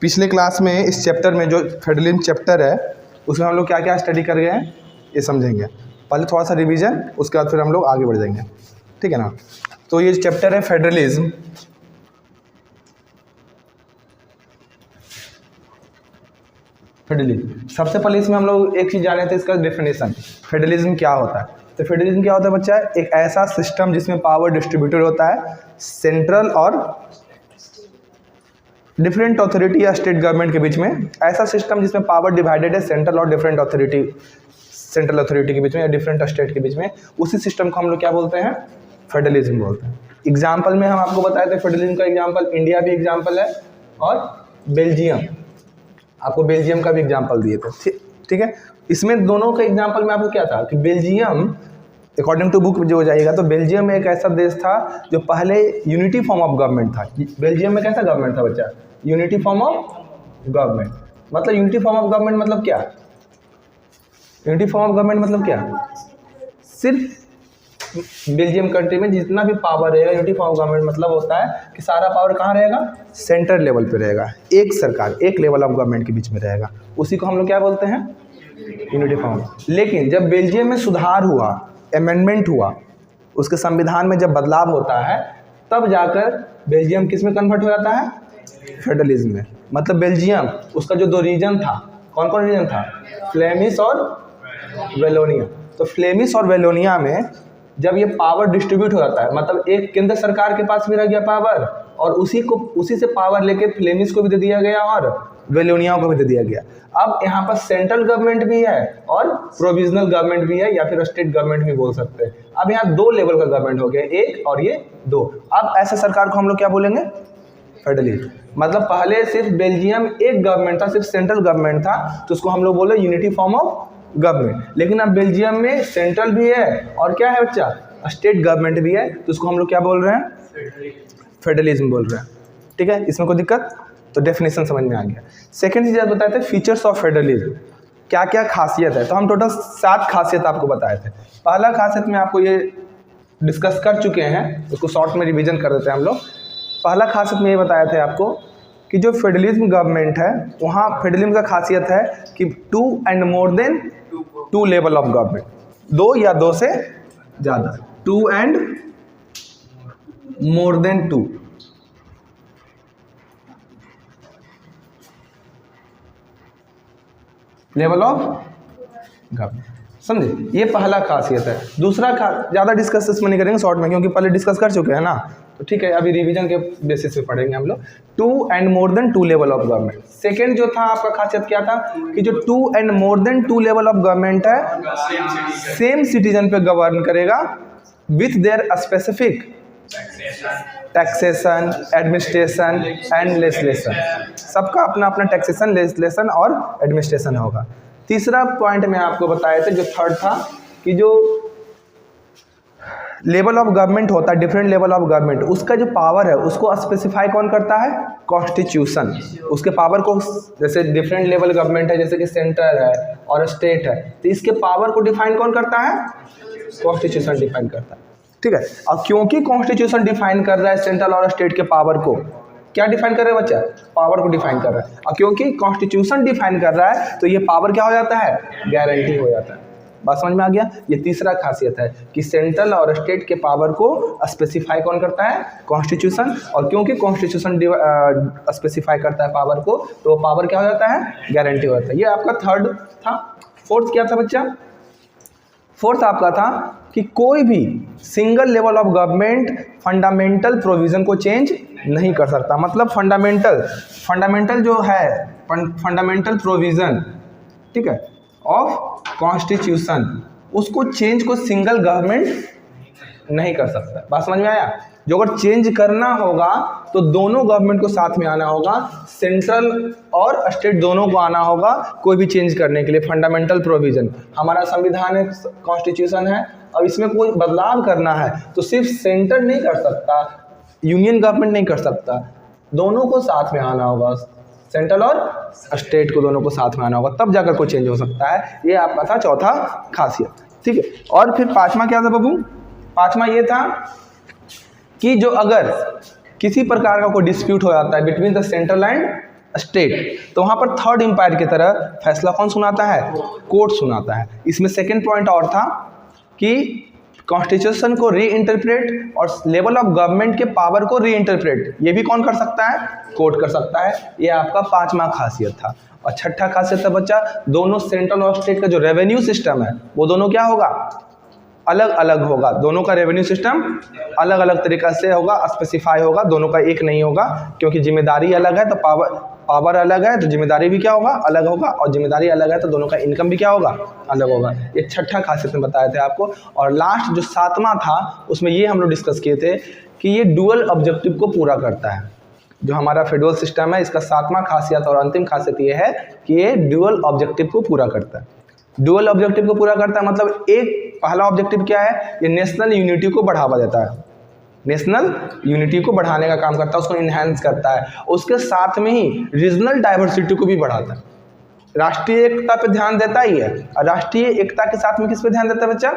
पिछले क्लास में इस चैप्टर में जो फेडरलिज्म चैप्टर है उसमें हम लोग क्या क्या स्टडी कर गए हैं ये समझेंगे। पहले थोड़ा सा रिवीजन, उसके बाद फिर हम लोग आगे बढ़ जाएंगे, ठीक है ना। तो ये चैप्टर है फेडरलिज्म। फेडरलिज्म सबसे पहले इसमें हम लोग एक चीज़ जाने थे, इसका डेफिनेशन। फेडरलिज्म क्या होता है? तो फेडरलिज्म क्या होता है बच्चा? एक ऐसा सिस्टम जिसमें पावर डिस्ट्रीब्यूटेड होता है सेंट्रल और डिफरेंट अथॉरिटी या स्टेट गवर्नमेंट के बीच में। ऐसा सिस्टम जिसमें पावर डिवाइडेड है सेंट्रल और डिफरेंट अथॉरिटी, सेंट्रल अथॉरिटी के बीच में या डिफरेंट स्टेट के बीच में, उसी सिस्टम को हम लोग क्या बोलते हैं? फेडरलिज्म बोलते हैं। एग्जाम्पल में हम आपको बताए थे फेडरलिज्म का एग्जाम्पल, इंडिया भी एग्जाम्पल है और बेल्जियम, आपको बेल्जियम का भी एग्जाम्पल दिए थे, ठीक है। इसमें दोनों का एग्जाम्पल में आपको क्या था कि बेल्जियम अकॉर्डिंग टू बुक जो हो जाएगा तो बेल्जियम में एक ऐसा देश था जो पहले यूनिटी फॉर्म ऑफ गवर्नमेंट था। बेल्जियम में कैसा गवर्नमेंट था बच्चा? Unity form of government. मतलब यूनिटी फॉर्म ऑफ गवर्नमेंट मतलब क्या? यूनिटी फॉर्म ऑफ गवर्नमेंट मतलब क्या? सिर्फ बेल्जियम कंट्री में जितना भी पावर रहेगा, यूनिटी फॉर्म ऑफ गवर्नमेंट मतलब होता है कि सारा पावर कहाँ रहेगा? सेंट्रल लेवल पे रहेगा, एक सरकार, एक लेवल ऑफ गवर्नमेंट के बीच में रहेगा। उसी को हम लोग क्या बोलते हैं? Unity form. लेकिन जब बेल्जियम में सुधार हुआ, अमेंडमेंट हुआ, उसके संविधान में जब बदलाव होता है, तब जाकर बेल्जियम किस में कन्वर्ट हो जाता है? फेडरलिज्म में। मतलब बेल्जियम, उसका जो दो रीजन था, कौन कौन रीजन था? फ्लेमिश और वेलोनिया। तो फ्लेमिश और वेलोनिया में जब ये पावर डिस्ट्रीब्यूट हो जाता है, मतलब एक केंद्र सरकार के पास भी रह गया पावर और उसी से पावर लेके फ्लेमिश को भी दे दिया गया और वेलोनिया को भी दे दिया गया। अब यहाँ पर सेंट्रल गवर्नमेंट भी है और प्रोविजनल गवर्नमेंट भी है या फिर स्टेट गवर्नमेंट भी बोल सकते हैं। अब यहाँ दो लेवल का गवर्नमेंट हो गया, एक और ये दो। अब ऐसे सरकार को हम लोग क्या बोलेंगे? फेडरलिज्म। मतलब पहले सिर्फ बेल्जियम एक गवर्नमेंट था, सिर्फ सेंट्रल गवर्नमेंट था, तो उसको हम लोग बोले यूनिटी फॉर्म ऑफ गवर्नमेंट। लेकिन अब बेल्जियम में सेंट्रल भी है और क्या है बच्चा? स्टेट गवर्नमेंट भी है, तो उसको हम लोग क्या बोल रहे हैं? फेडरलिज्म बोल रहे हैं, ठीक है। इसमें कोई दिक्कत? तो डेफिनेशन समझ में आ गया। सेकंड चीज़ बताए थे फीचर्स ऑफ फेडरलिज्म, क्या क्या खासियत है। तो हम टोटल 7 खासियत आपको बताए थे। पहला खासियत में आपको ये डिस्कस कर चुके हैं, उसको शॉर्ट में रिवीजन कर देते हैं हम लोग। पहला खासियत में ये बताया था आपको कि जो फेडरलिज्म गवर्नमेंट है, वहाँ फेडरलिज्म का खासियत है कि 2 and more than 2 level of government, 2 या 2 से ज़्यादा, 2 and more than 2 level of government, समझे? ये पहला खासियत है। दूसरा ज़्यादा डिस्कस इसमें नहीं करेंगे शॉर्ट में, क्योंकि पहले डिस्कस कर चुके हैं ना, तो ठीक है, अभी रिवीजन के बेसिस पे पढ़ेंगे हम लोग। 2 and more than 2 level of government. Second जो था आपका खासियत क्या था कि जो 2 and more than 2 level of government है, सेम सिटीजन पे गवर्न करेगा with their specific taxation, administration and legislation. सबका अपना अपना टैक्सेशन, लेजिस्लेशन और एडमिनिस्ट्रेशन होगा। तीसरा पॉइंट में आपको बताए थे, जो थर्ड था कि जो लेवल ऑफ गवर्नमेंट होता है, डिफरेंट लेवल ऑफ गवर्नमेंट, उसका जो पावर है उसको स्पेसिफाई कौन करता है? कॉन्स्टिट्यूशन। उसके पावर को, जैसे डिफरेंट लेवल गवर्नमेंट है, जैसे कि सेंटर है और स्टेट है, तो इसके पावर को डिफाइन कौन करता है? कॉन्स्टिट्यूशन डिफाइन करता है, ठीक है। और क्योंकि कॉन्स्टिट्यूशन डिफाइन कर रहा है सेंट्रल और स्टेट के पावर को, क्या डिफाइन कर रहा है बच्चा? पावर को डिफाइन कर रहा है। और क्योंकि कॉन्स्टिट्यूशन डिफाइन कर रहा है तो ये पावर क्या हो जाता है? गारंटी हो जाता है। बात समझ में आ गया? ये तीसरा खासियत है कि सेंट्रल और स्टेट के पावर को स्पेसिफाई कौन करता है? कॉन्स्टिट्यूशन। और क्योंकि कॉन्स्टिट्यूशन स्पेसिफाई करता है पावर को, तो पावर क्या हो जाता है? गारंटी हो जाता है। ये आपका थर्ड था। फोर्थ क्या था बच्चा? फोर्थ आपका था कि कोई भी single level of government fundamental provision को चेंज नहीं कर सकता। मतलब फंडामेंटल जो है, फंडामेंटल प्रोविज़न, ठीक है, ऑफ कॉन्स्टिट्यूशन, उसको चेंज को सिंगल गवर्नमेंट नहीं कर सकता। बात समझ में आया? जो अगर चेंज करना होगा तो दोनों गवर्नमेंट को साथ में आना होगा, सेंट्रल और स्टेट दोनों को आना होगा कोई भी चेंज करने के लिए। फंडामेंटल प्रोविज़न, हमारा संविधान है, कॉन्स्टिट्यूशन है, अब इसमें कोई बदलाव करना है तो सिर्फ सेंटर नहीं कर सकता, यूनियन गवर्नमेंट नहीं कर सकता, दोनों को साथ में आना होगा, सेंट्रल और स्टेट को दोनों को साथ में आना होगा, तब जाकर कोई चेंज हो सकता है। ये आपका था चौथा खासियत, ठीक है। और फिर पांचवा क्या था बाबू? पांचवा ये था कि जो अगर किसी प्रकार का कोई डिस्प्यूट हो जाता है between the central and state, तो वहाँ पर थर्ड एम्पायर की तरह फैसला कौन सुनाता है? कोर्ट सुनाता है। इसमें सेकंड पॉइंट और था कि कॉन्स्टिट्यूशन को री इंटरप्रेट और लेवल ऑफ गवर्नमेंट के पावर को री इंटरप्रेट ये भी कौन कर सकता है? कोर्ट कर सकता है। ये आपका 5वां खासियत था। और छठा खासियत था बच्चा, दोनों सेंट्रल और स्टेट का जो रेवेन्यू सिस्टम है वो दोनों क्या होगा? अलग अलग होगा। दोनों का रेवेन्यू सिस्टम अलग अलग तरीक़ा से होगा, स्पेसिफाई होगा, दोनों का एक नहीं होगा, क्योंकि जिम्मेदारी अलग है तो पावर अलग है तो जिम्मेदारी भी क्या होगा? अलग होगा। और जिम्मेदारी अलग है तो दोनों का इनकम भी क्या होगा? अलग होगा। ये छठा खासियत में बताए थे आपको। और लास्ट जो 7वां था उसमें ये हम लोग डिस्कस किए थे कि ये डुअल ऑब्जेक्टिव को पूरा करता है। जो हमारा फेडरल सिस्टम है इसका 7वां खासियत और अंतिम खासियत ये है कि ये डुअल ऑब्जेक्टिव को पूरा करता है। डुअल ऑब्जेक्टिव को पूरा करता है मतलब एक पहला ऑब्जेक्टिव क्या है? ये नेशनल यूनिटी को बढ़ावा देता है, नेशनल यूनिटी को बढ़ाने का काम करता है, उसको इन्हांस करता है। उसके साथ में ही रीजनल डाइवर्सिटी को भी बढ़ाता है। राष्ट्रीय एकता पे ध्यान देता ही है, और राष्ट्रीय एकता के साथ में किस पे ध्यान देता है बच्चा?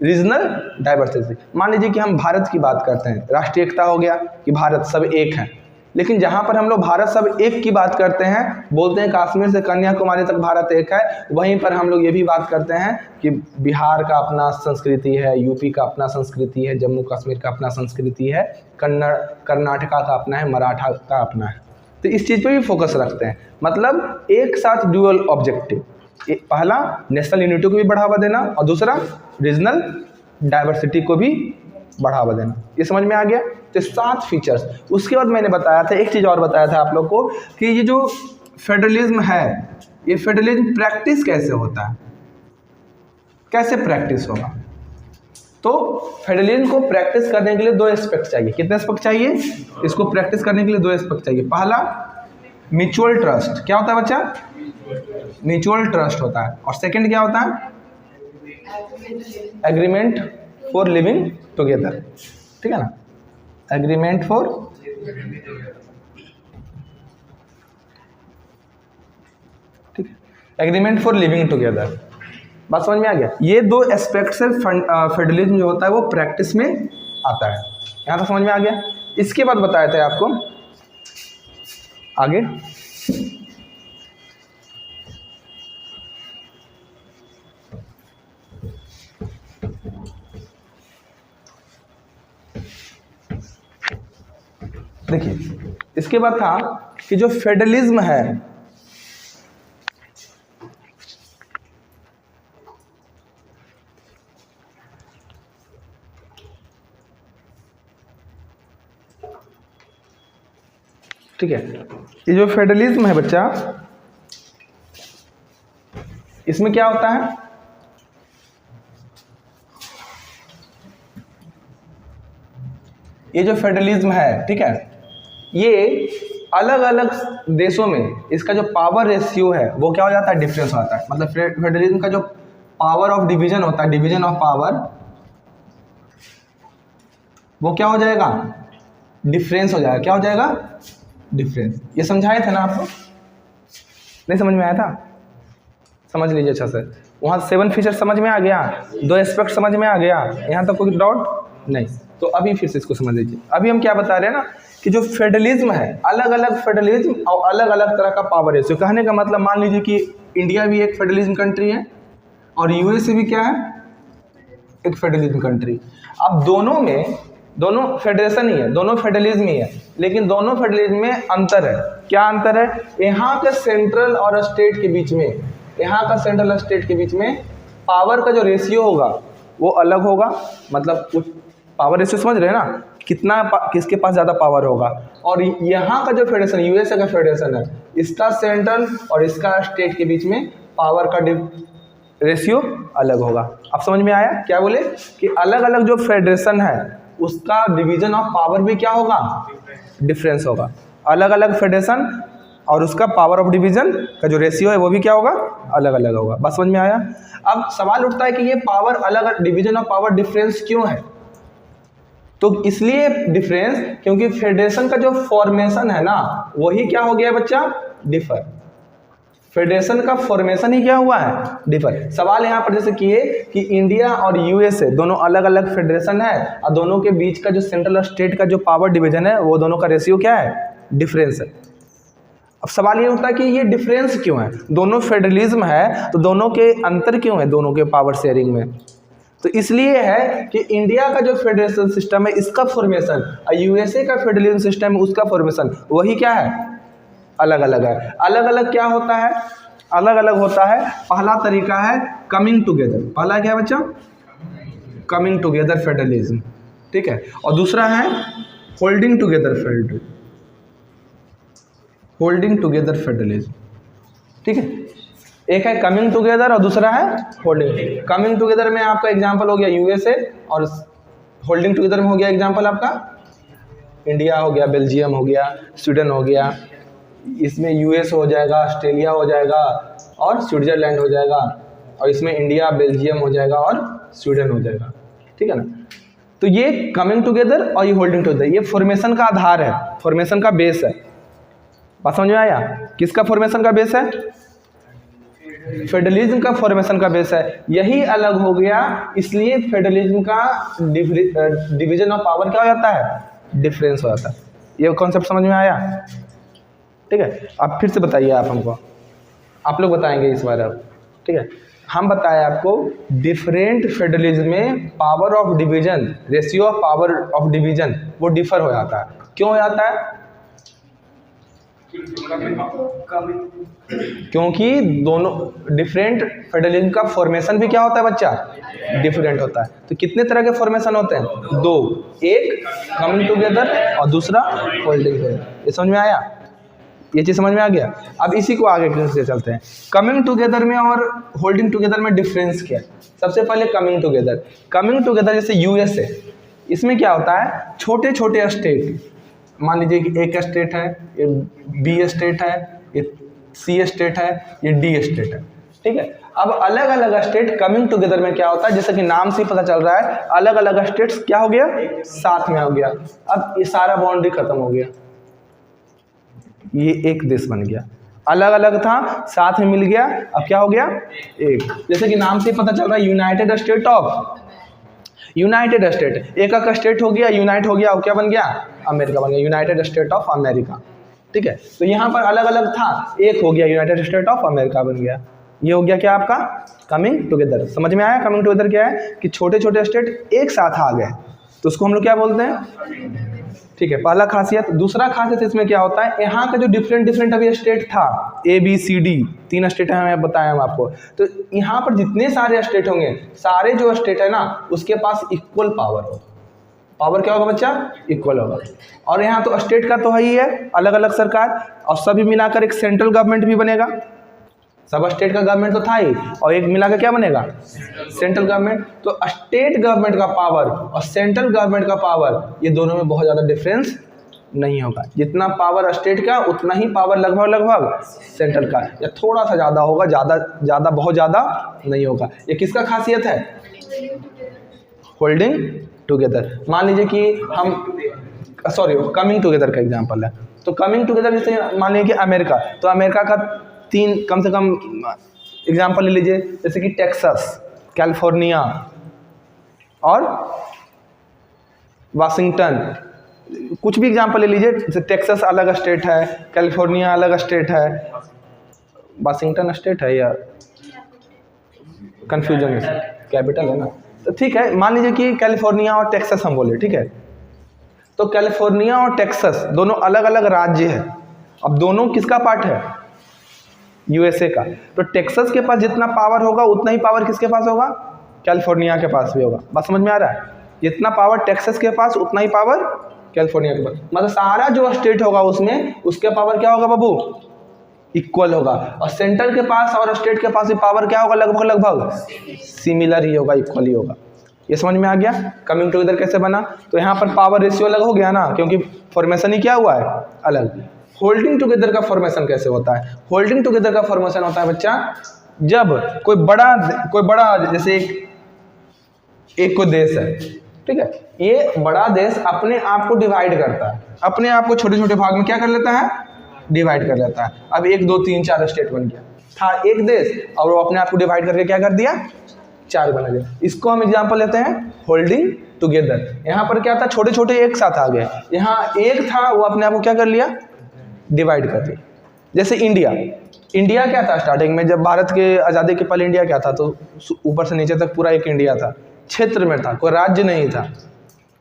Regional diversity. मान लीजिए कि हम भारत की बात करते हैं, राष्ट्रीय एकता हो गया कि भारत सब एक है, लेकिन जहाँ पर हम लोग भारत सब एक की बात करते हैं, बोलते हैं कश्मीर से कन्याकुमारी तक भारत एक है, वहीं पर हम लोग ये भी बात करते हैं कि बिहार का अपना संस्कृति है, यूपी का अपना संस्कृति है, जम्मू कश्मीर का अपना संस्कृति है, कर्नाटका का अपना है, मराठा का अपना है। तो इस चीज़ पे भी फोकस रखते हैं। मतलब एक साथ ड्यूअल ऑब्जेक्टिव, पहला नेशनल यूनिटी को भी बढ़ावा देना और दूसरा रीजनल डाइवर्सिटी को भी बढ़ावा देना। ये समझ में आ गया? तो 7 फीचर्स। उसके बाद मैंने बताया था, एक चीज़ और बताया था आप लोग को कि ये जो फेडरलिज्म है, ये फेडरलिज्म प्रैक्टिस कैसे होता है, कैसे प्रैक्टिस होगा। तो फेडरलिज्म को प्रैक्टिस करने के लिए 2 एस्पेक्ट चाहिए। कितने एस्पेक्ट चाहिए? इसको प्रैक्टिस करने के लिए 2 एस्पेक्ट चाहिए। पहला म्यूचुअल ट्रस्ट। क्या होता है बच्चा? म्यूचुअल ट्रस्ट होता है। और सेकंड क्या होता है? Agreement for living together. ठीक है ना? Agreement for agreement for living together. बात समझ में आ गया? ये 2 एस्पेक्ट से फेडरलिज्म जो होता है वो प्रैक्टिस में आता है। यहाँ तक समझ में आ गया? इसके बाद बताया था आपको आगे देखिए, इसके बाद था कि जो फेडरलिज्म है ठीक है, ये जो फेडरलिज्म है बच्चा, इसमें क्या होता है? ये जो फेडरलिज्म है, ठीक है, ये अलग अलग देशों में इसका जो पावर रेशियो है वो क्या हो जाता है? डिफरेंस होता है। मतलब फेडरलिज्म का जो पावर ऑफ डिवीजन होता है, डिवीजन ऑफ पावर, वो क्या हो जाएगा? डिफरेंस हो जाएगा। क्या हो जाएगा? डिफरेंस। ये समझाए थे ना आपको? नहीं समझ में आया था? समझ लीजिए अच्छा से। वहाँ 7 फीचर समझ में आ गया, 2 एस्पेक्ट समझ में आ गया, यहाँ तक कोई डाउट नहीं। तो अभी फिर से इसको समझ लीजिए। अभी हम क्या बता रहे हैं ना कि जो फेडरलिज्म है, अलग अलग फेडरलिज्म और अलग अलग तरह का पावर रेशियो। कहने का मतलब मान लीजिए कि इंडिया भी एक फेडरलिज्म कंट्री है और यूएसए भी क्या है? एक फेडरलिज्म कंट्री। अब दोनों फेडरेशन ही है, दोनों फेडरलिज्म ही है, लेकिन दोनों फेडरलिज्म में अंतर है। क्या अंतर है? यहाँ के सेंट्रल और स्टेट के बीच में, यहाँ का सेंट्रल और स्टेट के बीच में पावर का जो रेशियो होगा वो अलग होगा। मतलब कुछ पावर रेशियो समझ रहे हैं ना, किसके पास ज़्यादा पावर होगा। और यहाँ का जो फेडरेशन, यूएसए का फेडरेशन है, इसका सेंट्रल और इसका स्टेट के बीच में पावर का रेशियो अलग होगा। अब समझ में आया? क्या बोले कि अलग अलग जो फेडरेशन है उसका डिवीजन ऑफ पावर भी क्या होगा? डिफरेंस होगा। अलग अलग फेडरेशन और उसका पावर ऑफ डिवीजन का जो रेशियो है वो भी क्या होगा? अलग अलग होगा। बस समझ में आया? अब सवाल उठता है कि ये पावर अलग, डिवीजन ऑफ पावर डिफरेंस क्यों है? तो इसलिए डिफरेंस क्योंकि फेडरेशन का जो फॉर्मेशन है ना वही क्या हो गया बच्चा? डिफर। फेडरेशन का फॉर्मेशन ही क्या हुआ है? डिफर। सवाल यहाँ पर जैसे किए कि इंडिया और यूएसए दोनों अलग अलग फेडरेशन है और दोनों के बीच का जो सेंट्रल और स्टेट का जो पावर डिवीजन है वो दोनों का रेशियो क्या है? डिफरेंस है। अब सवाल ये उठता है कि ये डिफरेंस क्यों है, दोनों फेडरलिज्म है तो दोनों के अंतर क्यों है दोनों के पावर शेयरिंग में। तो इसलिए है कि इंडिया का जो फेडरेशन सिस्टम है इसका फॉर्मेशन और यूएसए का फेडरलिज्म सिस्टम है उसका फॉर्मेशन वही क्या है, अलग अलग है। अलग अलग क्या होता है, अलग अलग होता है। पहला तरीका है कमिंग टुगेदर, पहला क्या है बच्चा, कमिंग टुगेदर फेडरलिज्म, ठीक है। और दूसरा है holding together federalism, holding together federalism, ठीक है। एक है कमिंग टुगेदर और दूसरा है होल्डिंग। कमिंग टुगेदर में आपका एग्जांपल हो गया यूएसए और होल्डिंग टुगेदर में हो गया एग्जांपल आपका इंडिया हो गया, बेल्जियम हो गया, स्वीडन हो गया। इसमें यूएस हो जाएगा, ऑस्ट्रेलिया हो जाएगा और स्विट्जरलैंड हो जाएगा, और इसमें इंडिया, बेल्जियम हो जाएगा और स्वीडन हो जाएगा, ठीक है ना। तो ये कमिंग टुगेदर और ये होल्डिंग टुगेदर ये फॉर्मेशन का आधार है, फॉर्मेशन का बेस है। बात समझ में आया, किसका फॉर्मेशन का बेस है, फेडरलिज्म का फॉर्मेशन का बेस है। यही अलग हो गया, इसलिए फेडरलिज्म का डिवीजन ऑफ पावर क्या हो जाता है, डिफरेंस हो जाता है। ये कॉन्सेप्ट समझ में आया, ठीक है। अब फिर से बताइए आप हमको, आप लोग बताएंगे इस बार अब, ठीक है। हम बताएं आपको डिफरेंट फेडरलिज्म में power of division, ratio of power of division वो डिफर हो जाता है। क्यों हो जाता है, क्योंकि दोनों डिफरेंट फेडरलिज्म का फॉर्मेशन भी क्या होता है बच्चा, डिफरेंट होता है। तो कितने तरह के फॉर्मेशन होते हैं, दो, एक कमिंग टुगेदर और दूसरा होल्डिंग टुगेदर। ये समझ में आया, ये चीज़ समझ में आ गया। अब इसी को आगे से चलते हैं, कमिंग टुगेदर में और होल्डिंग टुगेदर में डिफरेंस क्या है। सबसे पहले कमिंग टुगेदर, कमिंग टुगेदर जैसे यूएसए, इसमें क्या होता है, छोटे छोटे स्टेट, मान लीजिए कि एक स्टेट है, ये बी स्टेट है, ये सी स्टेट है, ये डी स्टेट है, ठीक है। अब अलग अलग स्टेट कमिंग टुगेदर में क्या होता है, जैसे कि नाम से पता चल रहा है अलग अलग स्टेट्स क्या हो गया, साथ में हो गया। अब ये सारा बाउंड्री खत्म हो गया, ये एक देश बन गया। अलग अलग था, साथ में मिल गया, अब क्या हो गया, एक। जैसे कि नाम से पता चल रहा है United state of, United state, एक का स्टेट हो गया, यूनाइट हो गया, और क्या बन गया, अमेरिका बन गया, यूनाइटेड स्टेट ऑफ अमेरिका, ठीक है। तो यहाँ पर अलग अलग था, एक हो गया, यूनाइटेड स्टेट ऑफ अमेरिका बन गया। ये हो गया क्या आपका कमिंग टुगेदर। समझ में आया कमिंग टुगेदर क्या है, कि छोटे छोटे स्टेट एक साथ आ गए, तो उसको हम लोग क्या बोलते हैं, ठीक है, पहला खासियत। दूसरा खासियत इसमें क्या होता है, यहाँ का जो डिफरेंट अभी स्टेट था, A B C D, 3 state है, मैं बताया हम आपको। तो यहाँ पर जितने सारे स्टेट होंगे, सारे जो स्टेट है ना उसके पास इक्वल पावर होगा। पावर क्या होगा बच्चा, इक्वल होगा। और यहाँ तो स्टेट का तो है ही है अलग अलग सरकार, और सभी मिलाकर एक सेंट्रल गवर्नमेंट भी बनेगा। सब स्टेट का गवर्नमेंट तो था ही, और एक मिलाकर क्या बनेगा, सेंट्रल गवर्नमेंट। तो स्टेट गवर्नमेंट का पावर और सेंट्रल गवर्नमेंट का पावर, ये दोनों में बहुत ज़्यादा डिफरेंस नहीं होगा। जितना पावर स्टेट का उतना ही पावर लगभग सेंट्रल का, या थोड़ा सा ज़्यादा होगा, ज़्यादा बहुत ज़्यादा नहीं होगा। ये किसका खासियत है, होल्डिंग टुगेदर। मान लीजिए कि हम कमिंग टुगेदर का एग्जांपल है, तो कमिंग टुगेदर जैसे मान लीजिए कि अमेरिका, तो अमेरिका का 3 कम से कम एग्जांपल ले लीजिए, जैसे कि टेक्सास, कैलिफोर्निया और वाशिंगटन। कुछ भी एग्जांपल ले लीजिए, जैसे टेक्सास अलग स्टेट है, कैलिफोर्निया अलग स्टेट है, वाशिंगटन स्टेट है या कंफ्यूजन है, कैपिटल है ना। तो ठीक है, मान लीजिए कि कैलिफोर्निया और टेक्सास हम बोले, ठीक है। तो कैलिफोर्निया और टेक्सास दोनों अलग अलग राज्य है। अब दोनों किसका पार्ट है, यूएसए का। तो टेक्सास के पास जितना पावर होगा उतना ही पावर किसके पास होगा, कैलिफोर्निया के पास भी होगा। बात समझ में आ रहा है, जितना पावर टेक्सास के पास उतना ही पावर कैलिफोर्निया के पास। मतलब सारा जो स्टेट होगा उसमें उसके पावर क्या होगा बाबू, इक्वल होगा। और सेंट्रल के पास और स्टेट के पास भी पावर क्या होगा, लगभग सिमिलर ही होगा, इक्वल ही होगा। ये समझ में आ गया कमिंग टुगेदर कैसे बना। तो यहाँ पर पावर रेशियो अलग हो गया ना, क्योंकि फॉर्मेशन ही क्या हुआ है, अलग। होल्डिंग टुगेदर का फॉर्मेशन कैसे होता है, होल्डिंग टुगेदर का फॉर्मेशन होता है बच्चा, जब कोई बड़ा जैसे एक कोई देश है, ठीक है, ये बड़ा देश अपने आप को डिवाइड करता है, अपने आप को छोटे छोटे भाग में क्या कर लेता है, डिवाइड कर लेता है। अब 1 2 3 4 स्टेट बन गया, था एक देश और वो अपने आप को डिवाइड करके क्या कर दिया, 4 बना दिया। इसको हम एग्जांपल लेते हैं होल्डिंग टुगेदर। यहाँ पर क्या था, छोटे छोटे एक साथ आ गए, यहाँ एक था वो अपने आप को क्या कर लिया, डिवाइड कर दिया। जैसे इंडिया क्या था स्टार्टिंग में, जब भारत के आज़ादी के पहले इंडिया क्या था, तो ऊपर से नीचे तक पूरा एक इंडिया था, क्षेत्र में था, कोई राज्य नहीं था।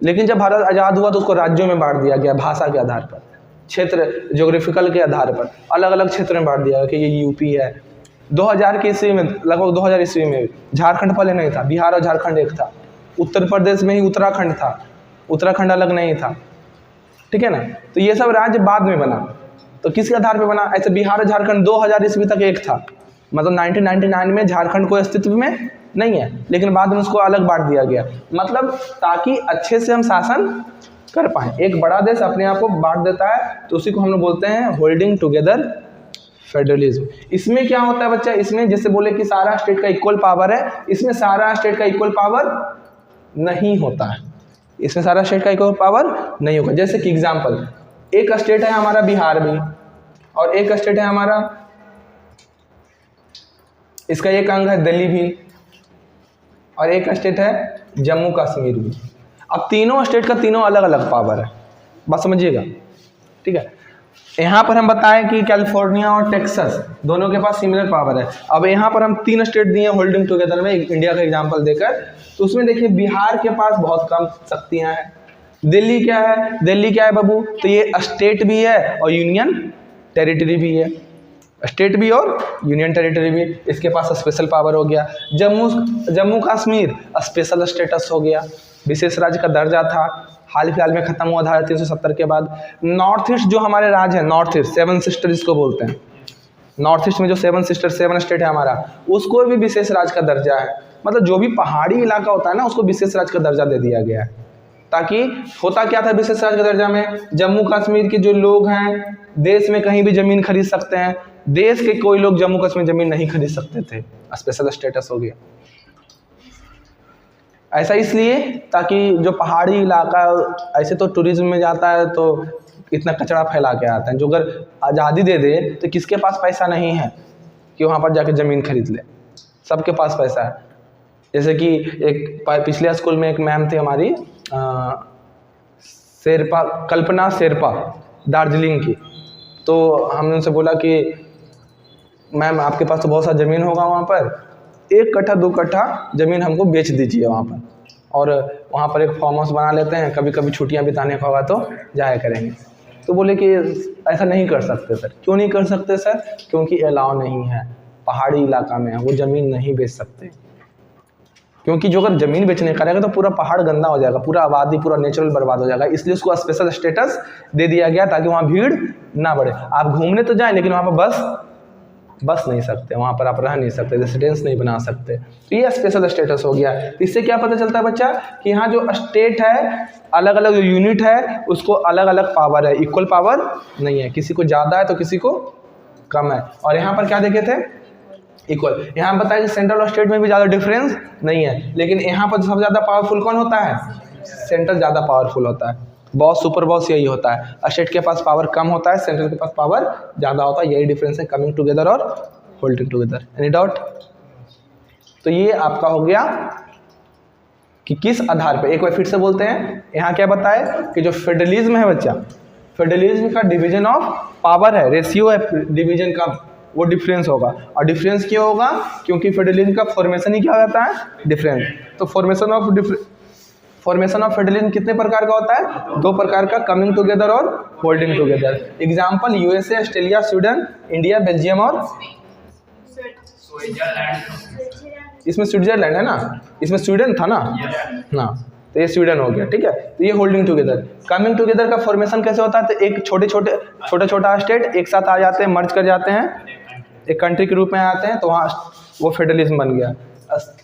लेकिन जब भारत आज़ाद हुआ तो उसको राज्यों में बांट दिया गया, भाषा के आधार पर, क्षेत्र ज्योग्राफिकल के आधार पर अलग अलग क्षेत्र में बांट दिया गया कि ये यूपी है। 2000 की ईस्वी में, लगभग 2000 ईस्वी में झारखंड पहले नहीं था, बिहार और झारखंड एक था। उत्तर प्रदेश में ही उत्तराखंड था, उत्तराखंड अलग नहीं था, ठीक है ना। तो ये सब राज्य बाद में बना, तो किसके आधार पर बना, ऐसे बिहार और झारखंड 2000 ईस्वी तक एक था, मतलब 1999 में झारखंड कोई अस्तित्व में नहीं है, लेकिन बाद में उसको अलग बांट दिया गया, मतलब ताकि अच्छे से हम शासन कर पाएँ। एक बड़ा देश अपने आप को बांट देता है तो उसी को हम लोग बोलते हैं होल्डिंग टुगेदर फेडरलिज्म। इसमें क्या होता है बच्चा, इसमें जैसे बोले कि सारा स्टेट का इक्वल पावर है, इसमें सारा स्टेट का इक्वल पावर नहीं होता है, इसमें सारा स्टेट का इक्वल पावर नहीं होगा। जैसे कि एग्जाम्पल, एक स्टेट है हमारा बिहार भी, और एक स्टेट है हमारा, इसका एक अंग है दिल्ली भी, और एक स्टेट है जम्मू कश्मीर भी। अब तीनों स्टेट का तीनों अलग अलग पावर है, बात समझिएगा, ठीक है। यहाँ पर हम बताएं कि कैलिफोर्निया और टेक्सास दोनों के पास सिमिलर पावर है। अब यहाँ पर हम 3 स्टेट दिए होल्डिंग टुगेदर में, इंडिया का एग्जांपल देकर, तो उसमें देखिए बिहार के पास बहुत कम शक्तियाँ हैं। दिल्ली क्या है, दिल्ली क्या है बाबू, तो ये स्टेट भी है और यूनियन टेरिटरी भी है, स्टेट भी और यूनियन टेरिटरी भी, इसके पास स्पेशल पावर हो गया। जम्मू कश्मीर स्पेशल स्टेटस हो गया, विशेष राज्य का दर्जा था, हाल फिलहाल में खत्म हुआ धारा 370 के बाद। नॉर्थ ईस्ट जो हमारे राज्य है, नॉर्थ ईस्ट 7 सिस्टर जिसको बोलते हैं, नॉर्थ ईस्ट में जो 7 सिस्टर 7 स्टेट है हमारा, उसको भी विशेष राज्य का दर्जा है, मतलब जो भी पहाड़ी इलाका होता है ना उसको विशेष राज्य का दर्जा दे दिया गया है। ताकि होता क्या था विशेष राज्य के दर्जा में, जम्मू कश्मीर के जो लोग हैं देश में कहीं भी ज़मीन खरीद सकते हैं, देश के कोई लोग जम्मू कश्मीर ज़मीन नहीं खरीद सकते थे, स्पेशल स्टेटस हो गया। ऐसा इसलिए ताकि जो पहाड़ी इलाका, ऐसे तो टूरिज्म में जाता है तो इतना कचरा फैला के आता है, जो अगर आज़ादी दे दे तो किसके पास पैसा नहीं है कि वहाँ पर जाके ज़मीन खरीद ले, सबके पास पैसा है। जैसे कि एक पिछले स्कूल में एक मैम थी हमारी, शेरपा, कल्पना शेरपा, दार्जिलिंग की, तो हमने उनसे बोला कि मैम आपके पास तो बहुत सा ज़मीन होगा वहाँ पर, 1 कट्ठा 2 कट्ठा ज़मीन हमको बेच दीजिए वहाँ पर, और वहाँ पर एक फार्म हाउस बना लेते हैं, कभी कभी छुट्टियाँ बिताने का होगा तो जाया करेंगे। तो बोले कि ऐसा नहीं कर सकते सर। क्यों नहीं कर सकते सर? क्योंकि अलाउ नहीं है, पहाड़ी इलाका में है, वो ज़मीन नहीं बेच सकते। क्योंकि जो अगर ज़मीन बेचने का रहेगा तो पूरा पहाड़ गंदा हो जाएगा, पूरा आबादी, पूरा नेचुरल बर्बाद हो जाएगा, इसलिए उसको स्पेशल स्टेटस दे दिया गया ताकि वहाँ भीड़ ना बढ़े। आप घूमने तो जाएं लेकिन वहाँ पर बस नहीं सकते, वहाँ पर आप रह नहीं सकते, रेसिडेंस नहीं बना सकते, तो ये स्पेशल स्टेटस हो गया। इससे क्या पता चलता है बच्चा कि यहाँ जो स्टेट है, अलग अलग जो यूनिट है उसको अलग अलग पावर है, इक्वल पावर नहीं है, किसी को ज़्यादा है तो किसी को कम है। और यहाँ पर क्या देखे थे, इक्वल। यहाँ बताया कि सेंट्रल और स्टेट में भी ज़्यादा डिफरेंस नहीं है, लेकिन यहाँ पर सबसे ज़्यादा पावरफुल कौन होता है? सेंट्रल ज़्यादा पावरफुल होता है, बॉस सुपर बॉस यही होता है। स्टेट के पास पावर कम होता है, सेंट्रल के पास पावर ज़्यादा होता है, यही डिफरेंस है कमिंग टुगेदर और होल्डिंग टुगेदर। Any doubt? तो ये आपका हो गया कि किस आधार पे, एक बार फिर से बोलते हैं, यहाँ क्या बताए कि जो फेडरलिज्म है बच्चा, फेडरलिज्म का डिवीजन ऑफ पावर है, रेशियो है डिवीजन का, वो डिफरेंस होगा। और डिफरेंस क्यों होगा? क्योंकि फेडरलिज्म का फॉर्मेशन ही क्या हो जाता है? डिफरेंस। तो फॉर्मेशन ऑफ फेडरलिज्म कितने प्रकार का होता है? 2 प्रकार का, कमिंग टुगेदर और holding together. Example USA, Australia, Sweden, India, Belgium और इसमें स्विट्जरलैंड है ना, इसमें स्वीडन था ना, हाँ, तो ये स्वीडन हो गया, ठीक है। तो ये होल्डिंग टुगेदर। कमिंग टुगेदर का फॉर्मेशन कैसे होता है? तो एक छोटा स्टेट एक साथ आ जाते हैं, मर्ज कर जाते हैं, एक कंट्री के रूप में आते हैं, तो वहाँ वो फेडरलिज्म बन गया।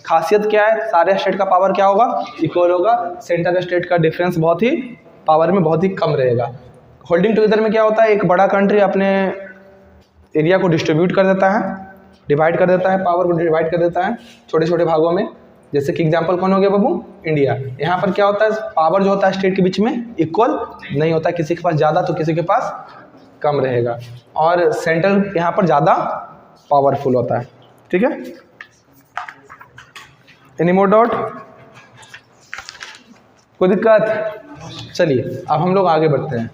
खासियत क्या है? सारे स्टेट का पावर क्या होगा? इक्वल होगा। सेंट्रल स्टेट का डिफरेंस बहुत ही पावर में बहुत ही कम रहेगा। होल्डिंग टुगेदर में क्या होता है? एक बड़ा कंट्री अपने एरिया को डिस्ट्रीब्यूट कर देता है, डिवाइड कर देता है, पावर को डिवाइड कर देता है छोटे छोटे भागों में। जैसे कि एग्जांपल कौन हो गया बाबू? इंडिया। यहाँ पर क्या होता है? पावर जो होता है स्टेट के बीच में इक्वल नहीं होता, किसी के पास ज़्यादा तो किसी के पास कम रहेगा, और सेंट्रल यहाँ पर ज़्यादा पावरफुल होता है, ठीक है। Any more doubt? कोई दिक्कत? चलिए अब हम लोग आगे बढ़ते हैं।